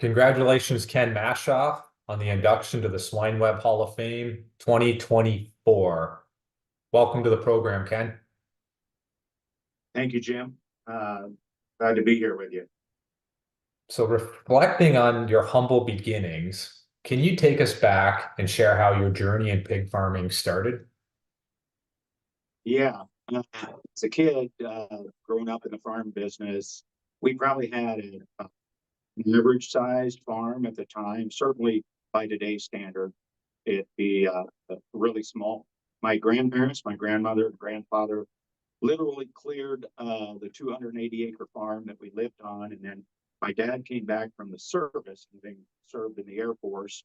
Congratulations, Ken Maschhoff, on the induction to the SwineWeb Hall of Fame 2024. Welcome to the program, Ken. Thank you, Jim. Glad to be here with you. So reflecting on your humble beginnings, can you take us back and share how your journey in pig farming started? Yeah, as a kid, growing up in the farm business, we probably had an average-sized farm at the time. Certainly, by today's standard, it'd be really small. My grandparents, my grandmother and grandfather, literally cleared the 280-acre farm that we lived on, and then my dad came back from the service, having served in the Air Force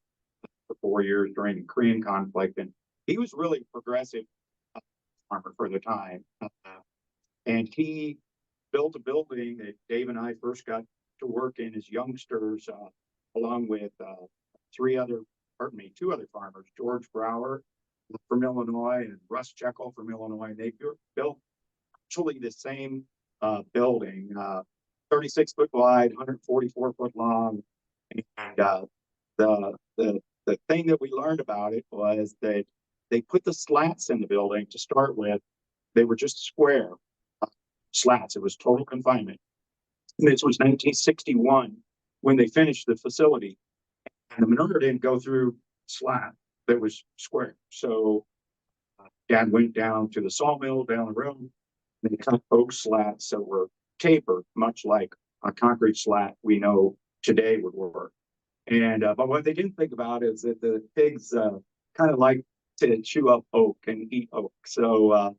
for 4 years during the Korean conflict, and he was really progressive farmer for the time. And he built a building that Dave and I first got to work in as youngsters, along with two other farmers, George Brower from Illinois and Russ Jekyll from Illinois. They built actually the same building, 36 foot wide, 144 foot long. And the thing that we learned about it was that they put the slats in the building to start with. They were just square slats. It was total confinement. And this was 1961 when they finished the facility. And the manure didn't go through slat that was square. So Dad went down to the sawmill down the road. They cut oak slats that were tapered, much like a concrete slat we know today would work. And but what they didn't think about is that the pigs kind of like to chew up oak and eat oak. So I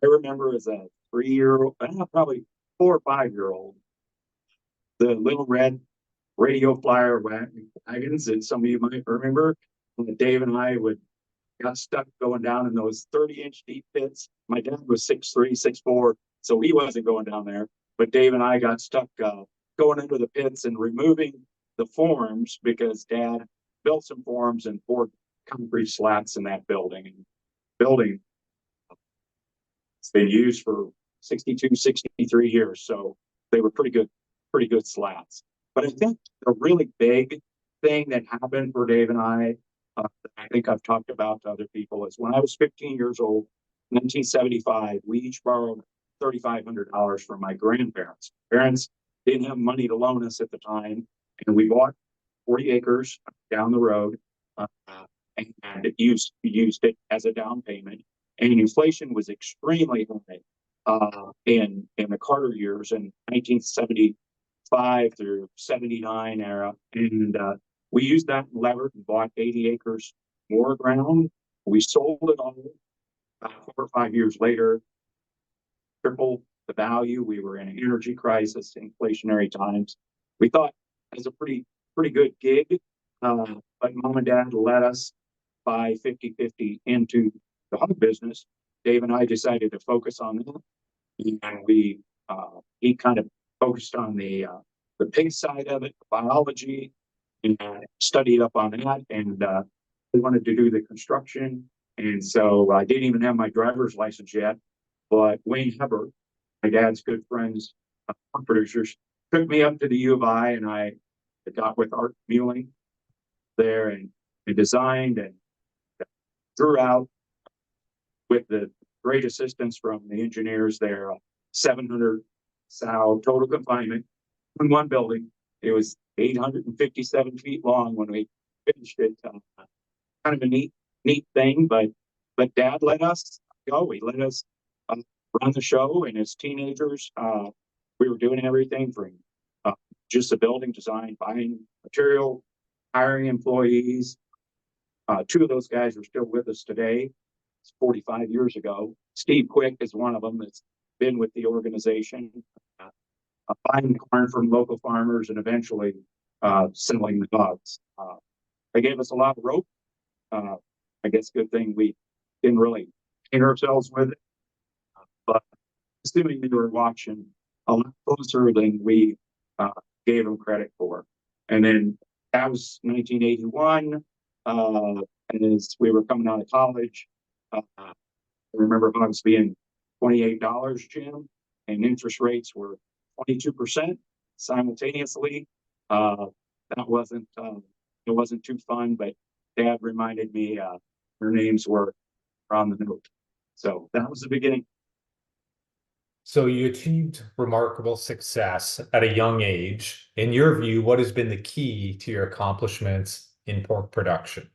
remember as a 3-year-old, probably 4 or 5-year-old, the little red radio flyer wagons that some of you might remember. Dave and I got stuck going down in those 30-inch deep pits. My dad was 6'3", 6'4", so he wasn't going down there. But Dave and I got stuck going into the pits and removing the forms because Dad built some forms and poured concrete slats in that building. And building, it's been used for 62, 63 years, so they were pretty good slats. But I think a really big thing that happened for Dave and I think I've talked about to other people, is when I was 15 years old, 1975, we each borrowed $3,500 from my grandparents. Parents didn't have money to loan us at the time, and we bought 40 acres down the road and used it as a down payment. And inflation was extremely high in the Carter years in 1975 through 79 era, and we used that lever and bought 80 acres more ground. We sold it all 4 or 5 years later, tripled the value. We were in an energy crisis, inflationary times. We thought it was a pretty good gig, but Mom and Dad let us buy 50-50 into the hog business. Dave and I decided to focus on that, and he kind of focused on the pig side of it, biology, and studied up on that, and we wanted to do the construction. And so I didn't even have my driver's license yet, but Wayne Hubbard, my dad's good friends, producers, took me up to the U of I, and I got with Art Mueling there and designed and drew out, with the great assistance from the engineers there, 700 sow total confinement in one building. It was 857 feet long when we finished it. Kind of a neat thing, but Dad let us go. He let us run the show, and as teenagers, we were doing everything from just the building design, buying material, hiring employees. 2 of those guys are still with us today. It's 45 years ago. Steve Quick is one of them that's been with the organization, buying corn from local farmers and eventually selling the hogs. They gave us a lot of rope. I guess good thing we didn't really paint ourselves with it, but assuming they were watching a lot closer than we gave them credit for. And then that was 1981, and as we were coming out of college, I remember hogs being $28, Jim, and interest rates were 22% simultaneously. that it wasn't too fun, but Dad reminded me their names were on the note. So that was the beginning. So you achieved remarkable success at a young age. In your view, what has been the key to your accomplishments in pork production?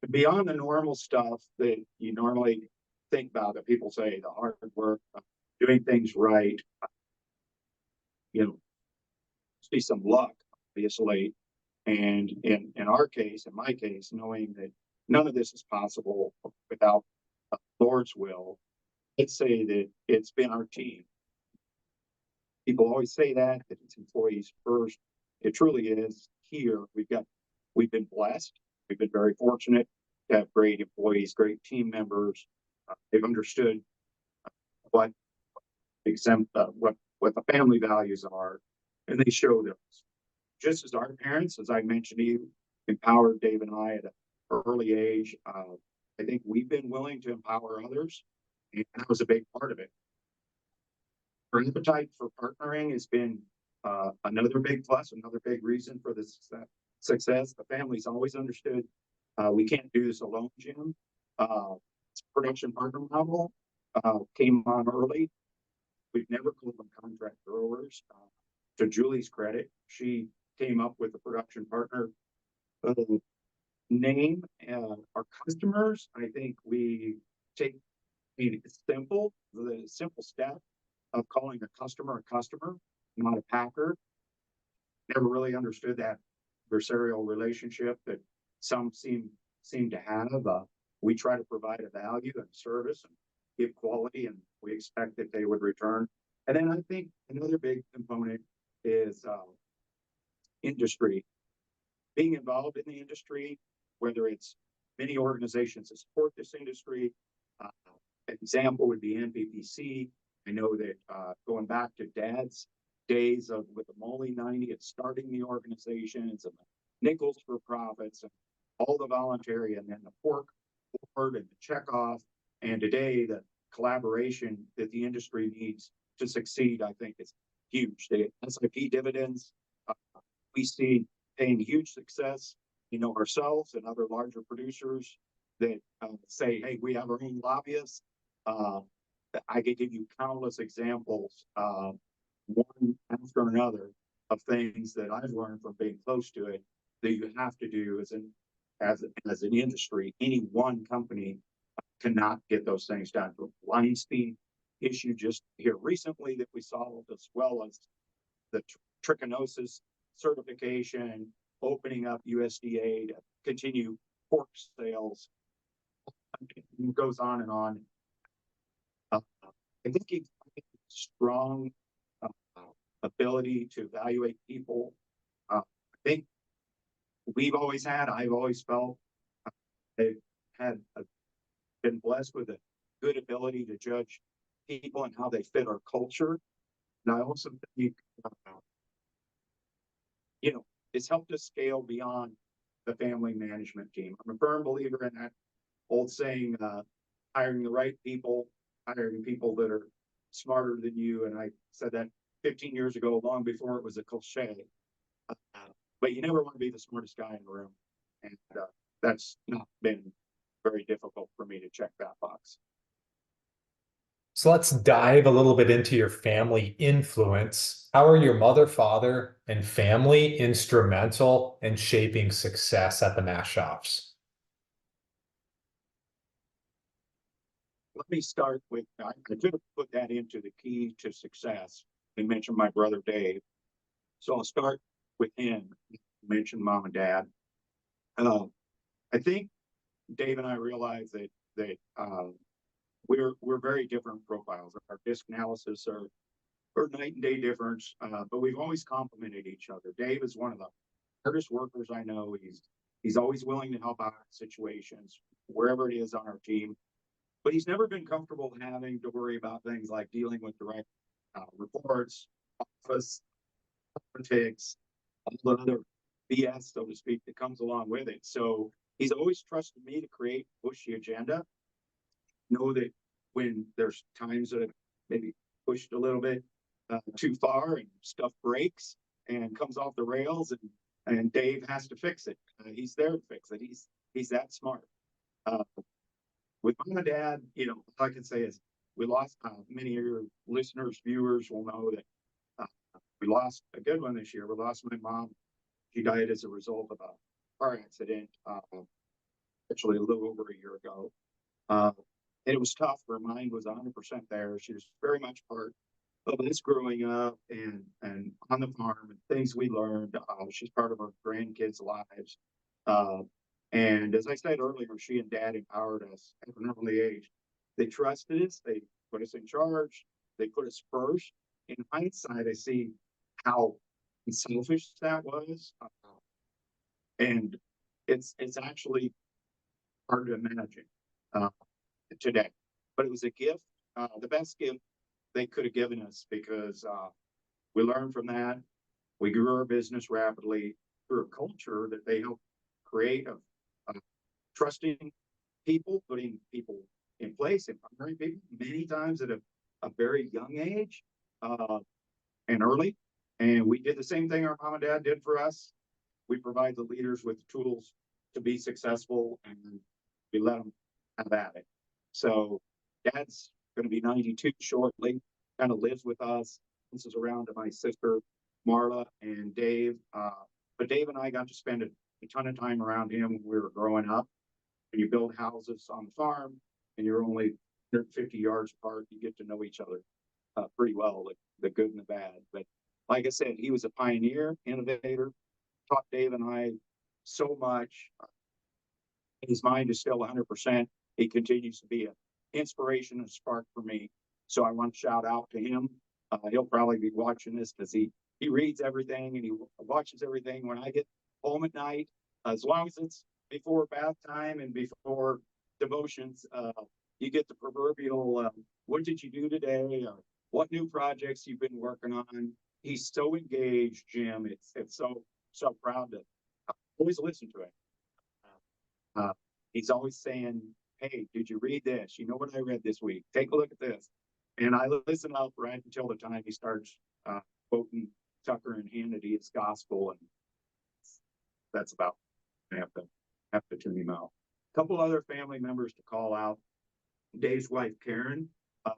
Beyond the normal stuff that you normally think about, that people say, the hard work, doing things right, you know, see some luck, obviously. And in our case, in my case, knowing that none of this is possible without Lord's will, let's say that it's been our team. People always say that it's employees first. It truly is. Here, we've been blessed. We've been very fortunate to have great employees, great team members. They've understood what what the family values are, and they show those. Just as our parents, as I mentioned to you, empowered Dave and I at an early age, I think we've been willing to empower others, and that was a big part of it. Our appetite for partnering has been another big plus, another big reason for the success. The family's always understood we can't do this alone, Jim. Production partner model came on early. We've never called them contract growers. To Julie's credit, she came up with the production partner name. Our customers, I think we take the simple step of calling a customer, not a packer. Never really understood that adversarial relationship that some seem to have. We try to provide a value and service and give quality, and we expect that they would return. And then I think another big component is industry. Being involved in the industry, whether it's many organizations that support this industry. An example would be NPPC. I know that going back to Dad's days with the Molly 90 and starting the organizations and the nickels for profits and all the voluntary, and then the pork board and the checkoff, and today the collaboration that the industry needs to succeed, I think is huge. The SIP dividends, we see paying huge success, ourselves and other larger producers that say, hey, we have our own lobbyists. I could give you countless examples, one after another, of things that I've learned from being close to it that you have to do as an industry. Any one company cannot get those things done. The Weinstein issue just here recently that we solved, as well as the trichinosis certification, opening up USDA to continue pork sales. It goes on and on. I think he's strong ability to evaluate people. I think I've always felt they've been blessed with a good ability to judge people and how they fit our culture. And I also think, it's helped us scale beyond the family management team. I'm a firm believer in that old saying, hiring the right people, hiring people that are smarter than you. And I said that 15 years ago, long before it was a cliche. But you never want to be the smartest guy in the room. And that's not been very difficult for me to check that box. So let's dive a little bit into your family influence. How are your mother, father, and family instrumental in shaping success at the Maschhoffs? Let me start with, I could have put that into the key to success. They mentioned my brother Dave. So I'll start with him. You mentioned mom and dad. I think Dave and I realized that we're very different profiles. Our disc analysis are night and day difference, but we've always complemented each other. Dave is one of the hardest workers I know. He's always willing to help out in situations, wherever it is on our team. But he's never been comfortable having to worry about things like dealing with direct reports, office, politics, all the other BS, so to speak, that comes along with it. So he's always trusted me to push the agenda. Know that when there's times that have maybe pushed a little bit, too far and stuff breaks and comes off the rails, and Dave has to fix it. He's there to fix it. He's that smart. Uh, with mom and dad, all I can say is we lost, many of your listeners, viewers will know that we lost a good one this year. We lost my mom. She died as a result of a car accident, actually a little over a year ago. Uh, and it was tough. Her mind was 100% there. She was very much part of us growing up and on the farm and things we learned. She's part of our grandkids' lives. Uh, and as I said earlier, she and dad empowered us at an early age. They trusted us. They put us in charge. They put us first. In hindsight, I see how selfish that was. And it's actually hard to imagine uh, today. But it was a gift, the best gift they could have given us, because we learned from that. We grew our business rapidly through a culture that they helped create of trusting people, putting people in place, empowering people many times at a very young age and early. And we did the same thing our mom and dad did for us. We provide the leaders with the tools to be successful, and we let them have at it. So dad's going to be 92 shortly, kind of lives with us. This is around to my sister, Marla, and Dave. But Dave and I got to spend a ton of time around him when we were growing up. When you build houses on the farm and you're only 150 yards apart, you get to know each other pretty well, the good and the bad. But like I said, he was a pioneer, innovator, taught Dave and I so much. His mind is still 100%. He continues to be an inspiration and spark for me. So I want to shout out to him. He'll probably be watching this because he reads everything and he watches everything when I get home at night. As long as it's before bath time and before devotions, you get the proverbial, what did you do today? Or what new projects you've been working on? He's so engaged, Jim. It's so proud to always listen to him. He's always saying, "Hey, did you read this? You know what I read this week? Take a look at this." And I listen up right until the time he starts quoting Tucker and Hannity's gospel, and that's about. I have to tune him out. A couple other family members to call out. Dave's wife Karen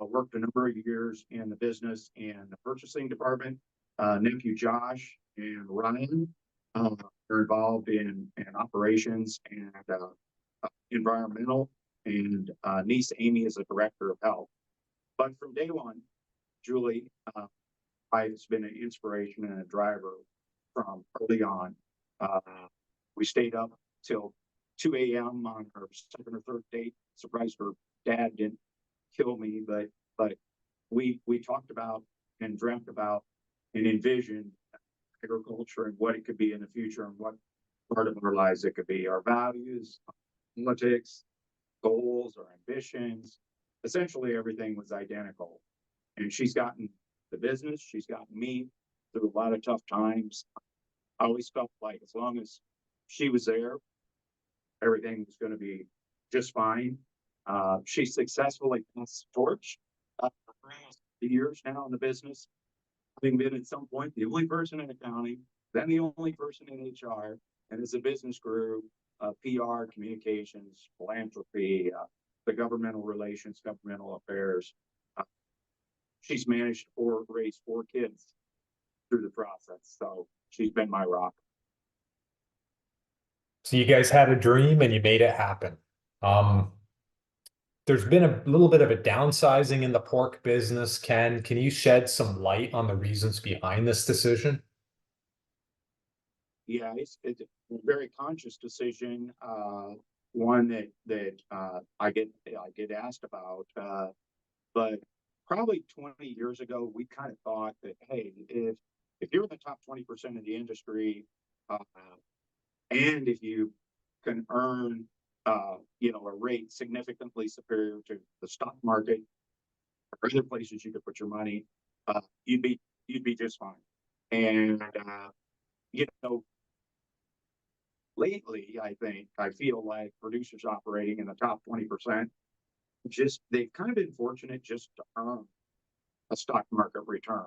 worked a number of years in the business and the purchasing department. Nephew Josh and Ryan are involved in operations and environmental, and niece Amy is a director of health. But from day one, Julie has been an inspiration and a driver from early on. We stayed up till 2 a.m. on her second or third date. Surprised her dad didn't kill me, but we talked about and dreamt about and envisioned agriculture and what it could be in the future and what part of our lives it could be. Our values, politics, goals, our ambitions, essentially everything was identical. And she's gotten the business, she's gotten me through a lot of tough times. I always felt like as long as she was there, everything was going to be just fine. She successfully passed the torch for years now in the business, having been at some point the only person in accounting, then the only person in HR, and as the business grew, PR, communications, philanthropy, the governmental relations, governmental affairs. She's managed to raise 4 kids through the process. So she's been my rock. So you guys had a dream and you made it happen. There's been a little bit of a downsizing in the pork business. Ken, can you shed some light on the reasons behind this decision? Yeah, it's a very conscious decision. One that I get asked about, but probably 20 years ago, we kind of thought that, hey, if you're in the top 20% of the industry, and if you can earn, a rate significantly superior to the stock market or other places you could put your money, you'd be just fine. And you know, lately, I feel like producers operating in the top 20%, they've kind of been fortunate just to earn a stock market return.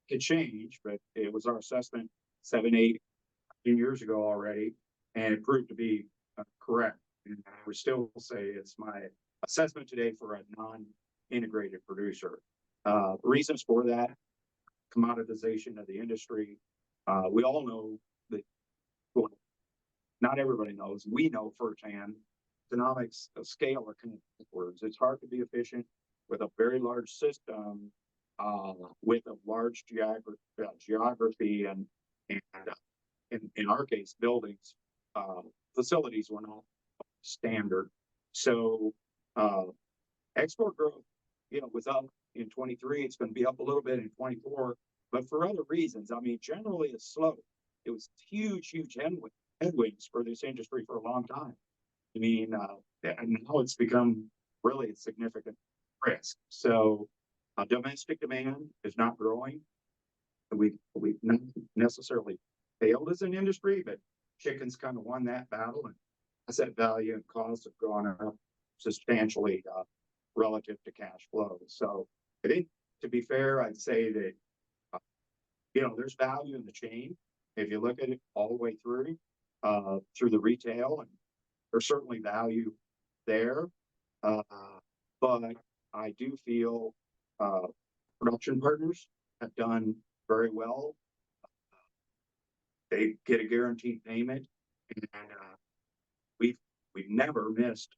could change, but it was our assessment 7, 8 years ago already, and it proved to be correct. And I would still say it's my assessment today for a non-integrated producer. Reasons for that: commoditization of the industry. We all know that, well, not everybody knows. We know firsthand, economics of scale are kind of backwards. It's hard to be efficient with a very large system, with a large geography and in our case, buildings, facilities were not standard. So export growth, was up in 23. It's going to be up a little bit in 24, but for other reasons. I mean, generally it's slow. It was huge headwinds for this industry for a long time. I mean, and now it's become really a significant risk. So domestic demand is not growing. We've not necessarily failed as an industry, but chickens kind of won that battle, and asset value and costs have gone up substantially relative to cash flow. So I think, to be fair, I'd say that there's value in the chain if you look at it all the way through the retail, and there's certainly value there. But I do feel production partners have done very well. They get a guaranteed payment, and we've never missed.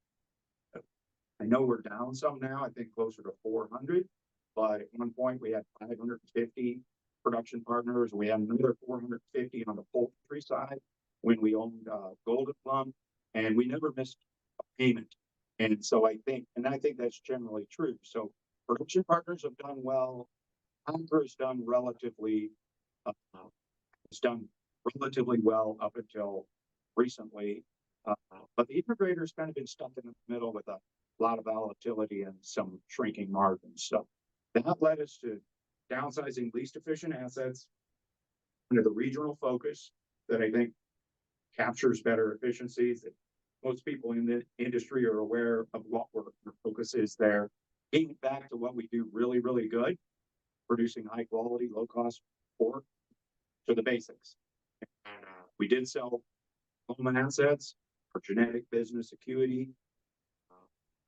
I know we're down some now. I think closer to 400, but at one point we had 550 production partners. We had another 450 on the poultry side when we owned Golden Plum, and we never missed a payment. And so I think that's generally true. So production partners have done well. Hunter has done relatively well up until recently. But the integrator's kind of been stuck in the middle with a lot of volatility and some shrinking margins. So that led us to downsizing least efficient assets under the regional focus that I think captures better efficiencies. That most people in the industry are aware of what our focus is there. Getting back to what we do really, really good, producing high quality, low cost pork, to the basics. And we did sell home assets for genetic business acuity.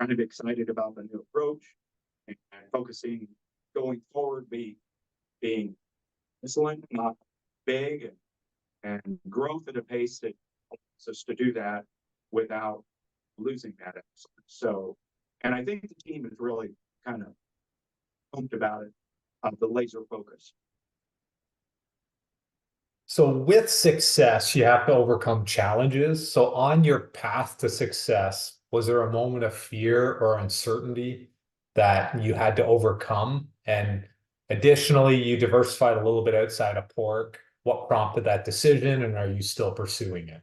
Kind of excited about the new approach and focusing going forward, being excellent, not big, and growth at a pace that allows us to do that without losing that excellence. So, and I think the team is really kind of pumped about it, the laser focus. So with success, you have to overcome challenges. So on your path to success, was there a moment of fear or uncertainty that you had to overcome? And additionally, you diversified a little bit outside of pork. What prompted that decision, and are you still pursuing it?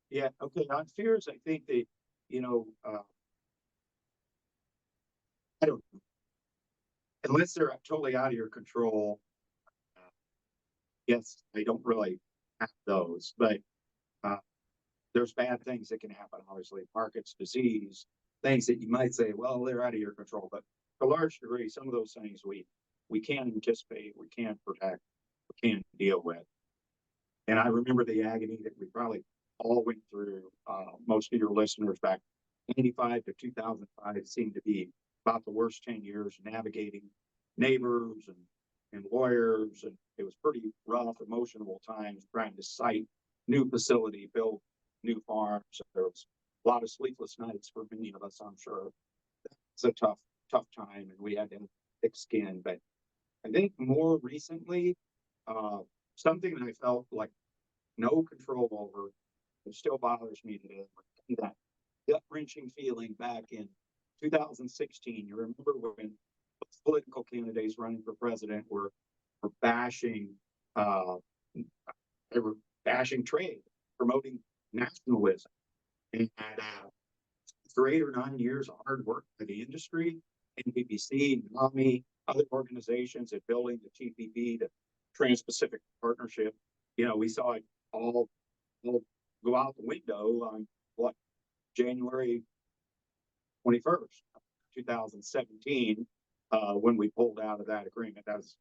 Yeah, okay. On fears, I think that, I don't, unless they're totally out of your control, yes, I don't really have those, but there's bad things that can happen, obviously, markets, disease, things that you might say, well, they're out of your control. But to a large degree, some of those things we can't anticipate, we can't protect, we can't deal with. And I remember the agony that we probably all went through. Most of your listeners back 95 to 2005 seemed to be about the worst 10 years, navigating neighbors and lawyers, and it was pretty rough, emotional times trying to site new facility, build new farms. There was a lot of sleepless nights for many of us, I'm sure. It's a tough time, and we had to have thick skin. But I think more recently, something that I felt like no control over, it still bothers me today. That gut-wrenching feeling back in 2016. You remember when political candidates running for president were bashing, they were bashing trade, promoting nationalism, and for 8 or 9 years of hard work by the industry, NPPC, NAMI, other organizations, at building the TPP, the Trans-Pacific Partnership. We saw it all go out the window on January 21st, 2017, when we pulled out of that agreement. That's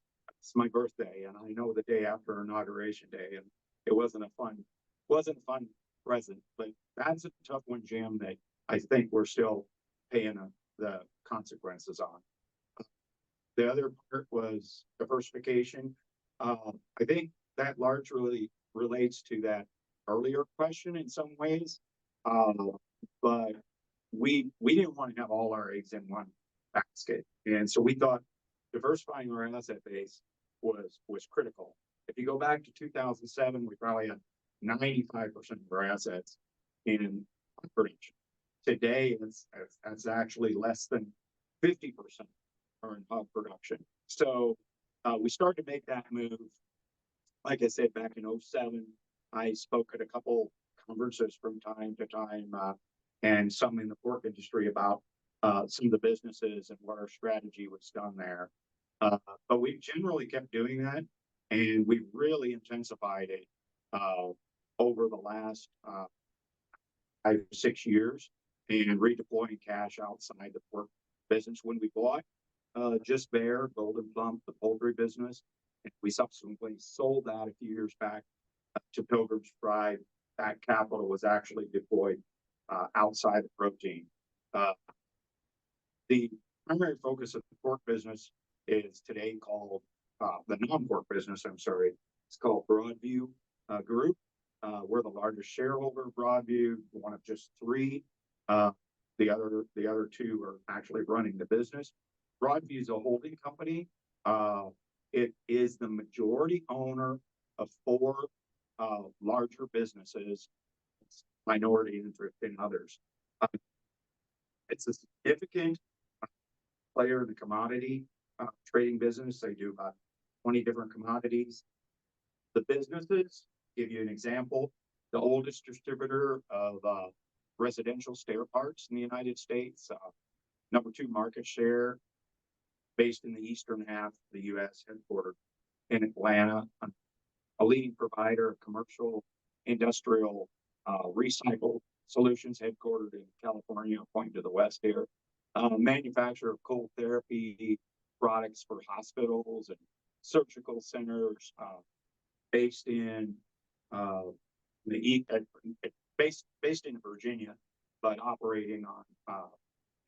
my birthday, and I know the day after inauguration day, and it wasn't a fun present, but that's a tough one, Jim, that I think we're still paying the consequences on. The other part was diversification. I think that largely relates to that earlier question in some ways, uh, but we didn't want to have all our eggs in one basket, and so we thought diversifying our asset base was critical. If you go back to 2007, we probably had 95% of our assets in production. Today, it's actually less than 50% are in hog production. So we started to make that move. Like I said, back in '07, I spoke at a couple conferences from time to time, and some in the pork industry about some of the businesses and what our strategy was done there. But we generally kept doing that, and we really intensified it uh, over the last 5 or 6 years, and redeploying cash outside the pork business. When we bought Just Bear, Golden Plump, the poultry business, and we subsequently sold that a few years back to Pilgrim's Pride. That capital was actually deployed outside of protein. Uh, the primary focus of the pork business is today called the non-pork business. I'm sorry, it's called Broadview Group. We're the largest shareholder of Broadview, one of just three. Uh, the other two are actually running the business. Broadview is a holding company. It is the majority owner of four larger businesses, minority interest in others. It's a significant player in the commodity trading business. They do about 20 different commodities. The businesses, give you an example, the oldest distributor of residential stair parts in the United States, number 2 market share, based in the eastern half of the U.S., headquartered in Atlanta, a leading provider of commercial, industrial, recycle solutions, headquartered in California, pointing to the west here. Manufacturer of cold therapy products for hospitals and surgical centers, based in based in Virginia, but operating on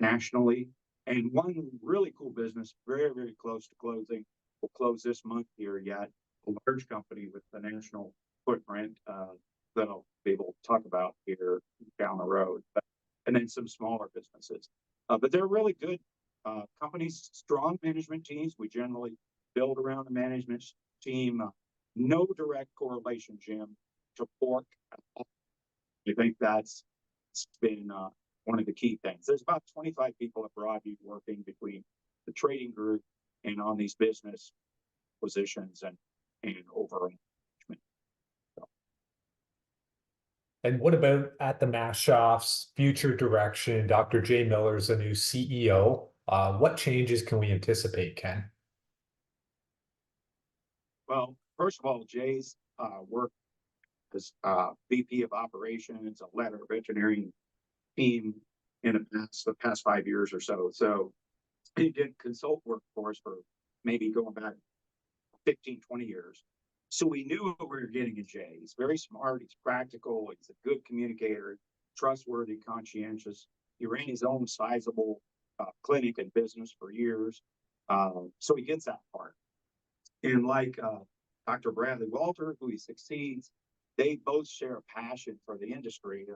nationally. And one really cool business, very, very close to closing, will close this month here yet, a large company with a national footprint that I'll be able to talk about here down the road. And then some smaller businesses. But they're really good companies, strong management teams. We generally build around the management team. No direct correlation, Jim, to pork. I think that's been one of the key things. There's about 25 people at Broadview working between the trading group and on these business positions and overall management. So. And what about at the Maschhoffs' future direction? Dr. Jay Miller is the new CEO. What changes can we anticipate, Ken? Well, first of all, Jay's work as VP of Operations, a letter of engineering team in the past 5 years or so. So he did consult work for us for maybe going back 15, 20 years. So we knew what we were getting in Jay. He's very smart. He's practical. He's a good communicator, trustworthy, conscientious. He ran his own sizable clinic and business for years. So he gets that part. And like Dr. Bradley Walter, who he succeeds, they both share a passion for the industry,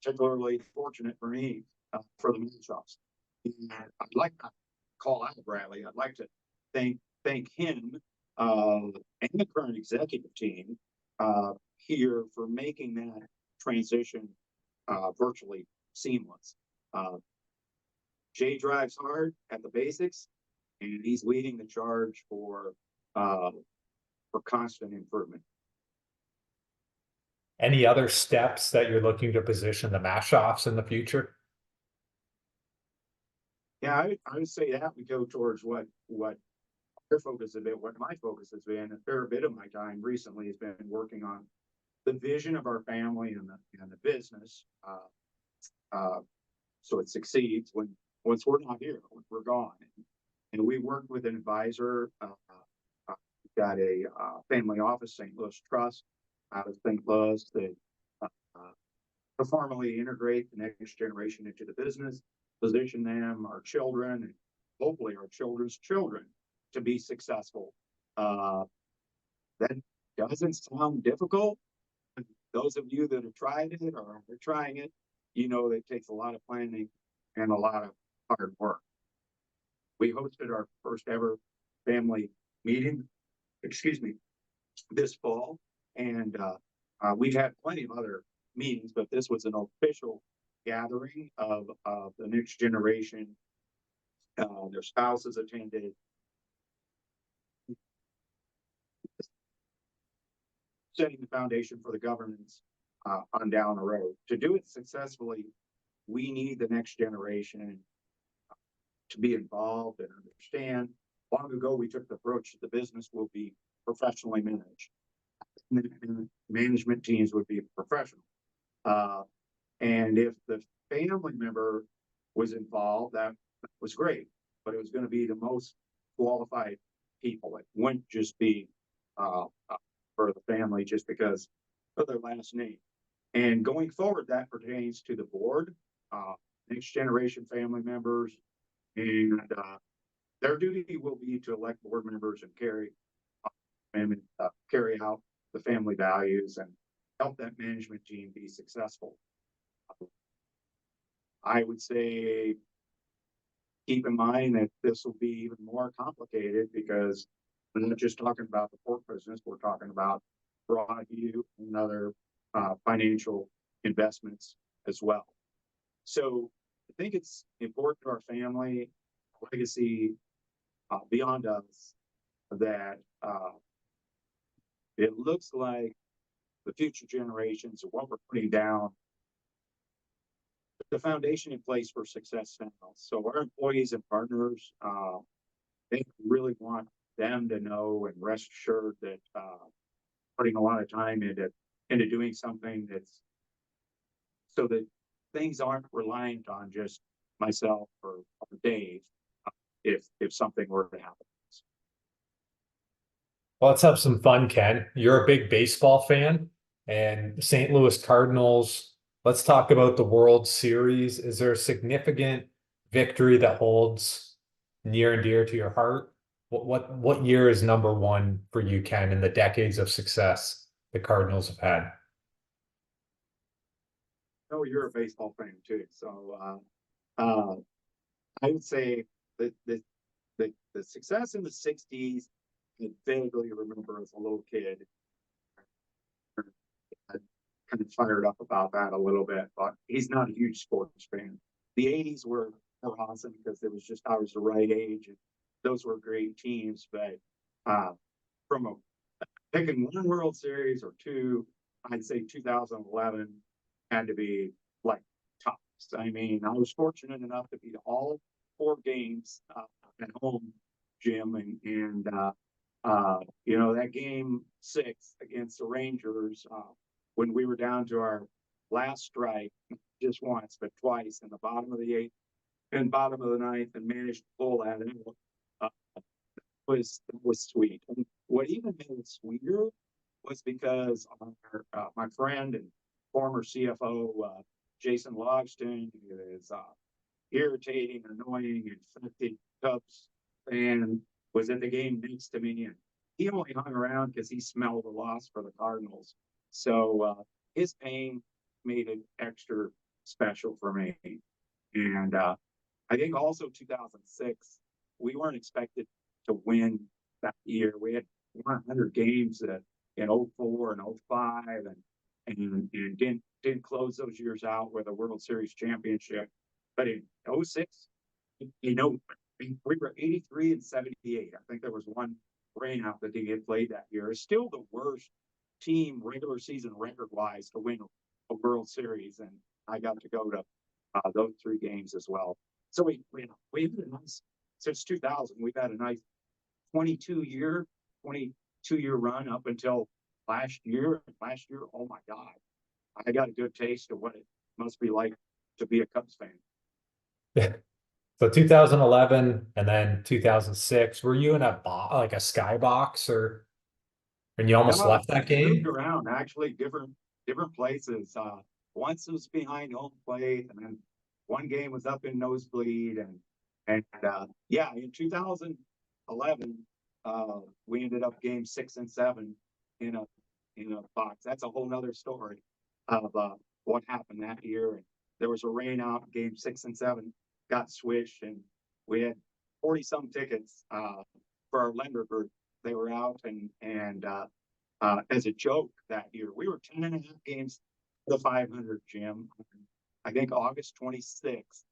particularly fortunate for me for the Maschhoffs. I'd like to call out Bradley. I'd like to thank him and the current executive team here for making that transition virtually seamless. Jay drives hard at the basics, and he's leading the charge for constant improvement. Any other steps that you're looking to position the Maschhoffs in the future? Yeah, I would say that we go towards what their focus has been, what my focus has been. A fair bit of my time recently has been working on the vision of our family and the business, so it succeeds once we're not here, when we're gone. And we worked with an advisor, got a family office, St. Louis Trust, out of St. Louis, that uh, to formally integrate the next generation into the business, position them, our children, and hopefully our children's children, to be successful. That doesn't sound difficult. Those of you that have tried it or are trying it, you know it takes a lot of planning and a lot of hard work. We hosted our first ever family meeting, this fall, and we've had plenty of other meetings, but this was an official gathering of the next generation. Their spouses attended, setting the foundation for the governance on down the road. To do it successfully, we need the next generation to be involved and understand. Long ago, we took the approach that the business will be professionally managed. And management teams would be professional. And if the family member was involved, that was great, but it was going to be the most qualified people. It wouldn't just be for the family just because of their last name. And going forward, that pertains to the board, next generation family members, and their duty will be to elect board members and carry out the family values and help that management team be successful. I would say keep in mind that this will be even more complicated because we're not just talking about the pork business, we're talking about Broadview and other financial investments as well. So I think it's important to our family legacy beyond us that it looks like the future generations of what we're putting down, the foundation in place for success now. So our employees and partners, they really want them to know and rest assured that putting a lot of time into doing something that's so that things aren't reliant on just myself or Dave if something were to happen. Well, let's have some fun, Ken. You're a big baseball fan and St. Louis Cardinals. Let's talk about the World Series. Is there a significant victory that holds near and dear to your heart? What year is number one for you, Ken, in the decades of success the Cardinals have had? Oh, you're a baseball fan too, so I would say that the success in the '60s, I vaguely remember as a little kid. I kind of fired up about that a little bit, but he's not a huge sports fan. The '80s were awesome because it was just I was the right age, and those were great teams. But from picking one World Series or two, I'd say 2011 had to be like tops. I mean, I was fortunate enough to be to all four games at home, Jim, and you know, that game 6 against the Rangers, when we were down to our last strike, just once, but twice in the bottom of the 8th and bottom of the 9th, and managed to pull that out, was sweet. And what even made it sweeter was because my friend and former CFO, Jason Logston, is irritating, annoying, infected Cubs fan, was at the game next to me, and he only hung around because he smelled the loss for the Cardinals. So his pain made it extra special for me. And I think also 2006, we weren't expected to win that year. We had 100 games in '04 and '05, and didn't close those years out with a World Series championship. But in '06, you know, we were 83 and 78. I think there was one rainout that they had played that year. It's still the worst team regular season record wise to win a World Series, and I got to go to those 3 games as well. So we've had a nice, since 2000, we've had a nice 22-year run up until last year. Last year, oh my God, I got a good taste of what it must be like to be a Cubs fan. So 2011 and then 2006, were you in a like a skybox or and you almost No, left that we moved game? around actually different places. Once it was behind home plate, and then one game was up in nosebleed, and yeah, in 2011, we ended up game 6 and 7 in a box. That's a whole nother story of what happened that year. And there was a rain out, game 6 and 7 got switched, and we had 40 some tickets for our lender group. They were out, and as a joke that year, we were 10.5 games to the 500, Jim. I think August 26th,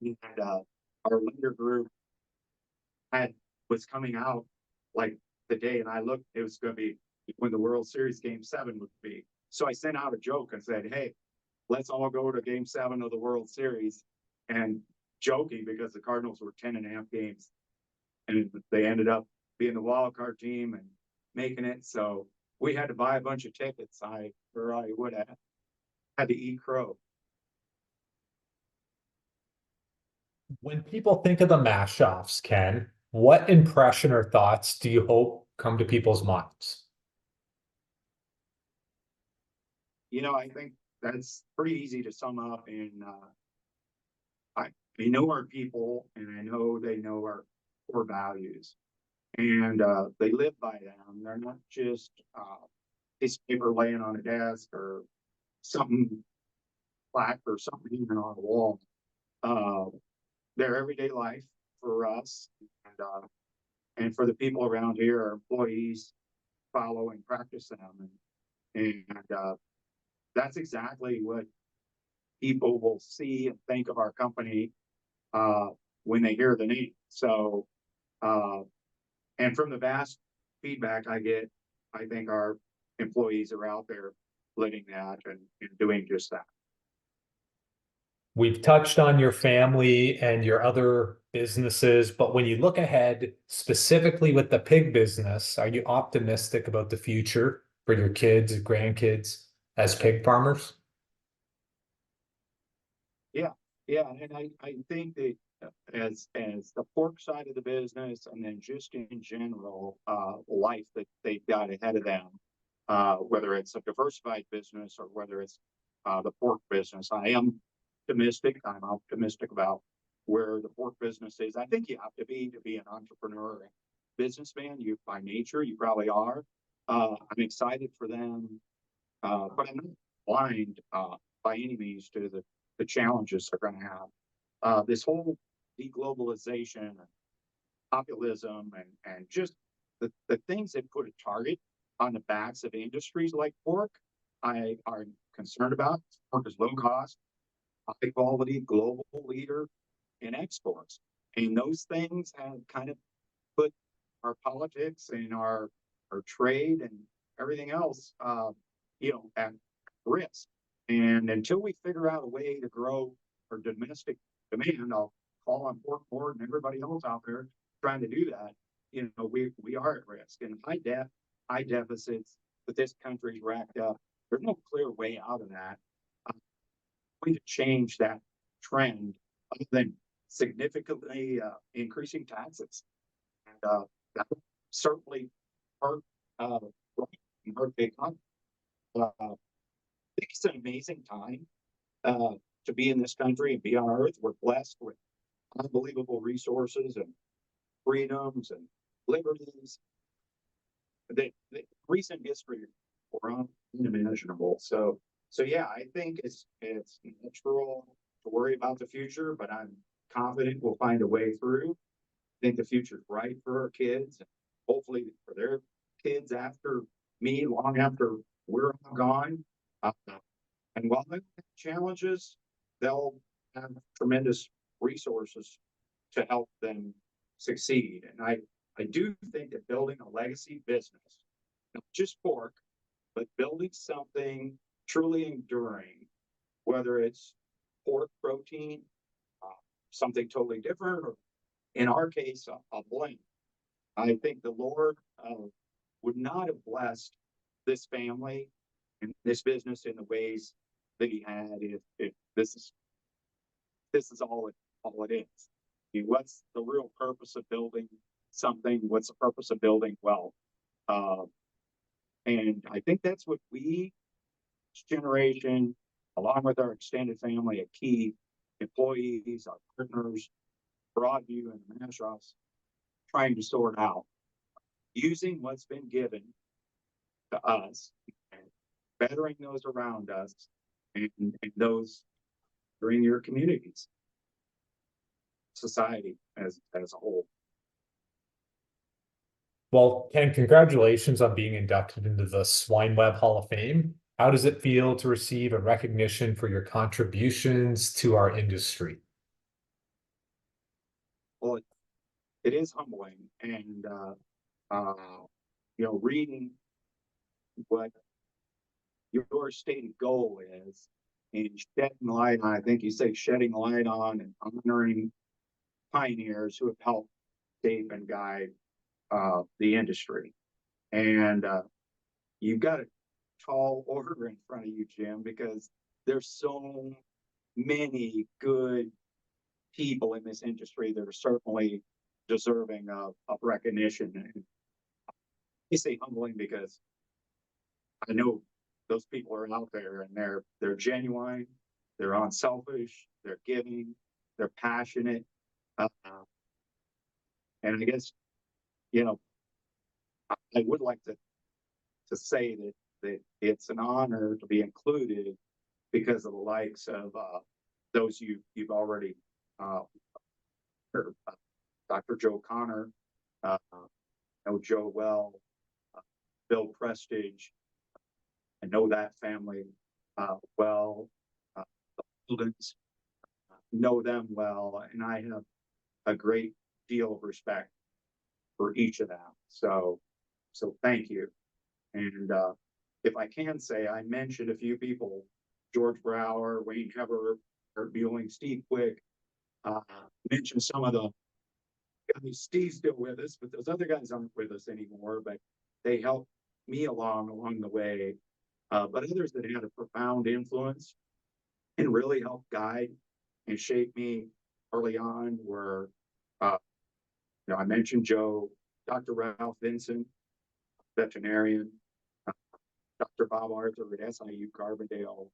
and our lender group had was coming out like the day, and I looked, it was going to be when the World Series Game 7 would be. So I sent out a joke and said, "Hey, let's all go to Game 7 of the World Series," and joking because the Cardinals were 10.5 games, and they ended up being the wild card team and making it. So we had to buy a bunch of tickets. I would have had to eat crow. When people think of the Maschhoffs, Ken, what impression or thoughts do you hope come to people's minds? I think that's pretty easy to sum up. I know our people, and I know they know our core values, and they live by them. They're not just piece of paper laying on a desk or something plaque or something even on a wall. Uh, their everyday life for us, and for the people around here, our employees follow and practice them, and that's exactly what people will see and think of our company uh, when they hear the name. So, uh, and from the vast feedback I get, I think our employees are out there living that and doing just that. We've touched on your family and your other businesses, but when you look ahead, specifically with the pig business, are you optimistic about the future for your kids and grandkids as pig farmers? Yeah, yeah, and I think that as the pork side of the business, and then just in general, life that they've got ahead of them, whether it's a diversified business or whether it's the pork business, I am optimistic. I'm optimistic about where the pork business is. I think you have to be an entrepreneur, and businessman. You by nature, you probably are. I'm excited for them, but I'm not blind by any means to the challenges they're going to have. This whole deglobalization and populism and just the things that put a target on the backs of industries like pork, I are concerned about. Pork is low cost, high quality, global leader in exports. And those things have kind of put our politics and our trade and everything else, at risk. And until we figure out a way to grow our domestic demand, I'll call on Pork Board and everybody else out there trying to do that. We are at risk, and high deficits that this country's racked up. There's no clear way out of that. Going to change that trend other than significantly increasing taxes, and that would certainly hurt hurt the economy. I think it's an amazing time to be in this country and be on Earth. We're blessed with unbelievable resources and freedoms and liberties. The recent history were unimaginable. So yeah, I think it's natural to worry about the future, but I'm confident we'll find a way through. I think the future's bright for our kids, and hopefully for their kids after me, long after we're all gone. Uh, and while they have challenges, they'll have tremendous resources to help them succeed. And I do think that building a legacy business, not just pork, but building something truly enduring, whether it's pork protein, uh, something totally different, or in our case, a blend. I think the Lord would not have blessed this family and this business in the ways that He had if this is all it is. mean, what's the real purpose of building something? What's the purpose of building wealth? Uh, and I think that's what we, this generation, along with our extended family, a key employees, our partners, Broadview and the Maschhoffs, trying to sort out using what's been given to us, and bettering those around us, and those during your communities, society as a whole. Well, Ken, congratulations on being inducted into the SwineWeb Hall of Fame. How does it feel to receive a recognition for your contributions to our industry? Well, it is humbling, and reading what your stated goal is, and shedding light on, I think you say shedding light on and honoring pioneers who have helped shape and guide the industry. And you've got a tall order in front of you, Jim, because there's so many good people in this industry that are certainly deserving of recognition. And I say humbling because I know those people are out there, and they're genuine, they're unselfish, they're giving, they're passionate, and I guess I would like to say that it's an honor to be included because of the likes of those you've already heard. Dr. Joe Connor, know Joe well, Bill Prestige, I know that family well, the Holdens, know them well, and I have a great deal of respect for each of them. So thank you. And if I can say, I mentioned a few people: George Brower, Wayne Heber, Kurt Bueling, Steve Quick. Mentioned some of the guys. Steve's still with us, but those other guys aren't with us anymore. But they helped me along the way. But others that had a profound influence and really helped guide and shape me early on were, I mentioned Joe, Dr. Ralph Vinson, veterinarian, Dr. Bob Arthur at SIU Carbondale,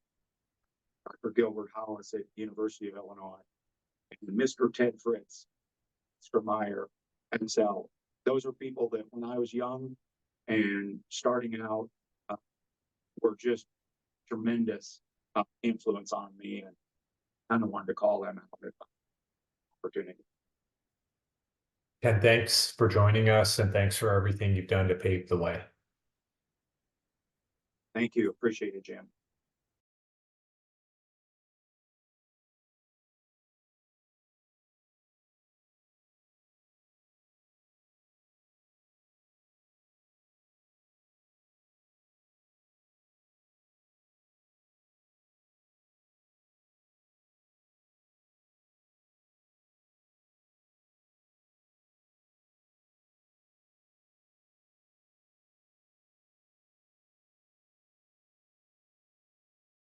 Dr. Gilbert Hollis at University of Illinois, and Mr. Ted Fritz, Mr. Meyer, himself. Those are people that when I was young and starting out were just tremendous influence on me, and kind of wanted to call them out at opportunity. Ken, thanks for joining us, and thanks for everything you've done to pave the way. Thank you. Appreciate it, Jim.